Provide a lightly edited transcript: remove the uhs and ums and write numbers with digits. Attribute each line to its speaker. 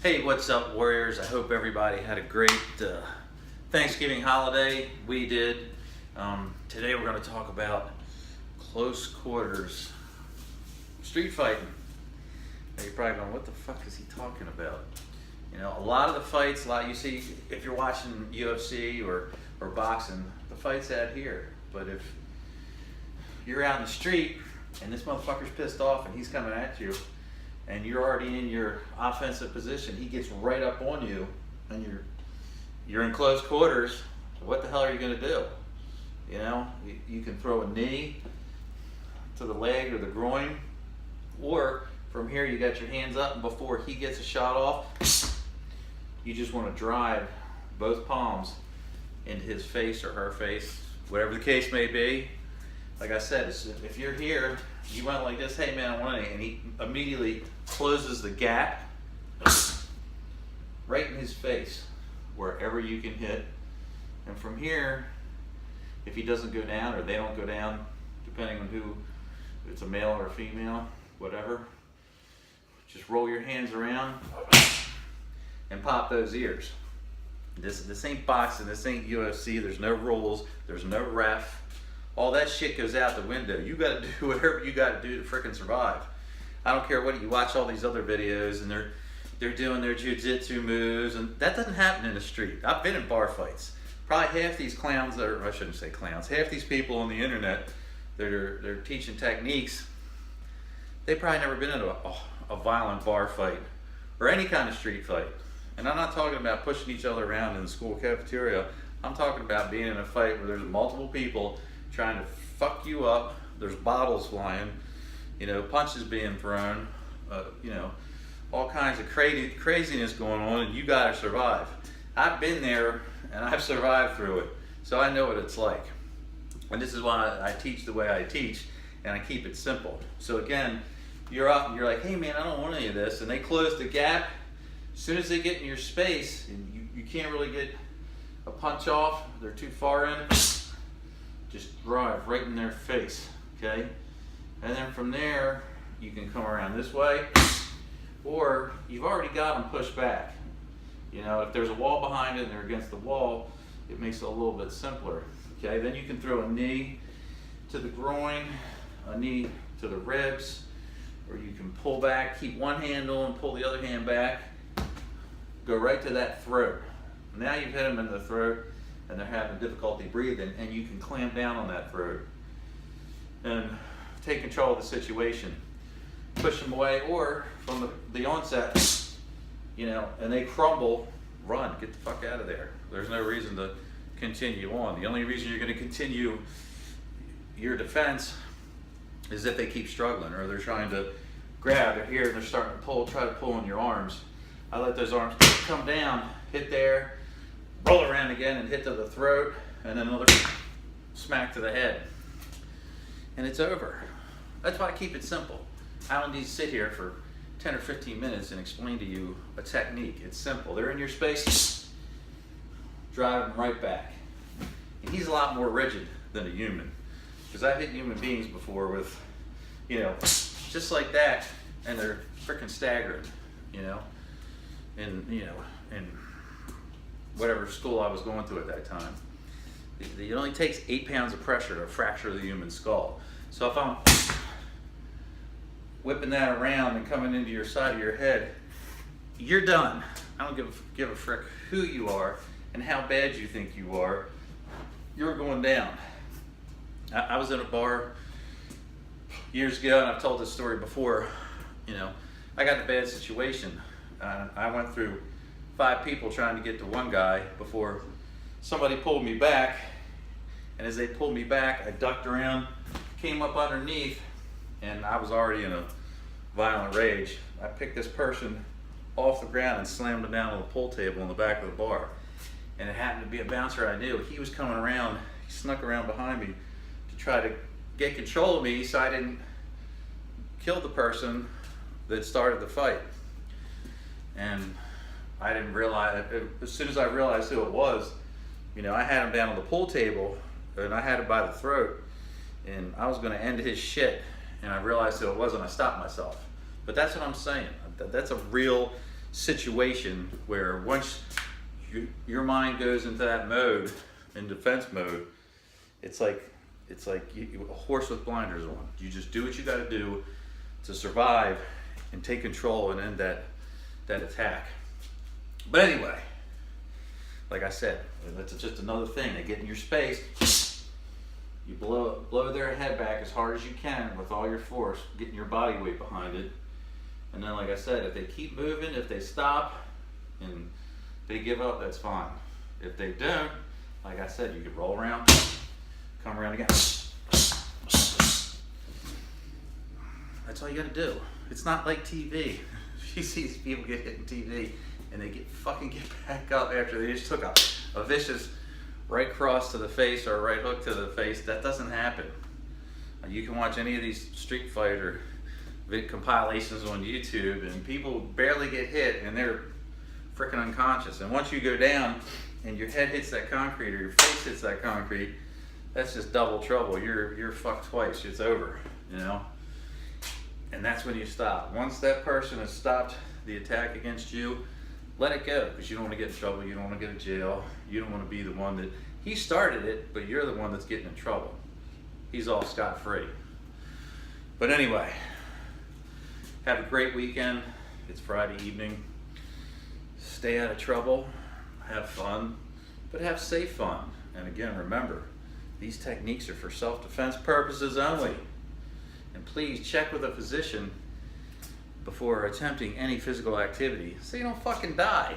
Speaker 1: Hey, what's up, Warriors? I hope everybody had a great Thanksgiving holiday. We did. Today we're going to talk about close quarters street fighting. Now you're probably going, what the fuck is he talking about? You know, a lot of the fights, you see, if you're watching UFC or boxing, the fight's out here. But if you're out in the street and this motherfucker's pissed off and he's coming at you, and you're already in your offensive position, he gets right up on you, and you're in close quarters. What the hell are you going to do? You know, you can throw a knee to the leg or the groin, or from here you got your hands up, and before he gets a shot off, you just want to drive both palms into his face or her face, whatever the case may be. Like I said, if you're here, you went like this, hey man, I want it, and he immediately closes the gap right in his face, wherever you can hit. And from here, if he doesn't go down or they don't go down, depending on who, if it's a male or a female, whatever, just roll your hands around and pop those ears. This ain't boxing, this ain't UFC, there's no rules, there's no ref. All that shit goes out the window. You got to do whatever you got to do to frickin' survive. I don't care what you watch all these other videos and they're doing their jiu-jitsu moves, and that doesn't happen in the street. I've been in bar fights. Probably half these clowns, or I shouldn't say clowns, half these people on the internet that are teaching techniques, they probably never been in a violent bar fight or any kind of street fight. And I'm not talking about pushing each other around in the school cafeteria. I'm talking about being in a fight where there's multiple people trying to fuck you up. There's bottles flying, you know, punches being thrown, you know, all kinds of craziness going on, and you gotta survive. I've been there and I've survived through it, so I know what it's like. And this is why I teach the way I teach, and I keep it simple. So again, you're up and you're like, hey man, I don't want any of this, and they close the gap. As soon as they get in your space and you can't really get a punch off, they're too far in, just drive right in their face, okay? And then from there, you can come around this way, or you've already got them pushed back. You know, if there's a wall behind it and they're against the wall, it makes it a little bit simpler, okay? Then you can throw a knee to the groin, a knee to the ribs, or you can pull back, keep one hand on, pull the other hand back, go right to that throat. Now you've hit them in the throat, and they're having difficulty breathing, and you can clamp down on that throat and take control of the situation. Push them away, or from the onset, you know, and they crumble, run, get the fuck out of there. There's no reason to continue on. The only reason you're going to continue your defense is if they keep struggling, or they're trying to grab, they're here and they're starting to pull, try to pull on your arms. I let those arms come down, hit there, roll around again and hit to the throat, and then another smack to the head. And it's over. That's why I keep it simple. I don't need to sit here for 10 or 15 minutes and explain to you a technique. It's simple. They're in your space, drive them right back. And he's a lot more rigid than a human. Because I've hit human beings before with, you know, just like that, and they're freaking staggering, you know. And, you know, and whatever school I was going to at that time. It only takes 8 pounds of pressure to fracture the human skull. So if I'm whipping that around and coming into your side of your head, you're done. I don't give a frick who you are and how bad you think you are. You're going down. I was in a bar years ago, and I've told this story before. You know, I got in a bad situation. I went through 5 people trying to get to one guy before somebody pulled me back, and as they pulled me back, I ducked around, came up underneath, and I was already in a violent rage. I picked this person off the ground and slammed him down on the pool table in the back of the bar, and it happened to be a bouncer I knew. He was coming around, he snuck around behind me to try to get control of me so I didn't kill the person that started the fight. And I didn't realize, as soon as I realized who it was, you know, I had him down on the pool table and I had him by the throat, and I was going to end his shit, and I realized who it was, and I stopped myself. But that's what I'm saying. That's a real situation where once your mind goes into that mode, in defense mode, it's like a horse with blinders on. You just do what you got to do to survive and take control and end that attack. But anyway, like I said, that's just another thing. They get in your space, you blow their head back as hard as you can with all your force, getting your body weight behind it. And then, like I said, if they keep moving, if they stop and they give up, that's fine. If they don't, like I said, you can roll around, come around again. That's all you gotta do. It's not like TV. You see these people get hit in TV and they get back up after they just took a vicious right cross to the face or a right hook to the face. That doesn't happen. You can watch any of these Street Fighter compilations on YouTube and people barely get hit and they're freaking unconscious. And once you go down and your head hits that concrete or your face hits that concrete, that's just double trouble. You're fucked twice. It's over, you know? And that's when you stop. Once that person has stopped the attack against you, let it go, because you don't want to get in trouble. You don't want to get in jail. You don't want to be the one that, he started it, but you're the one that's getting in trouble. He's all scot-free. But anyway, have a great weekend. It's Friday evening. Stay out of trouble, have fun, but have safe fun. And again, remember, these techniques are for self-defense purposes only. And please check with a physician before attempting any physical activity so you don't fucking die.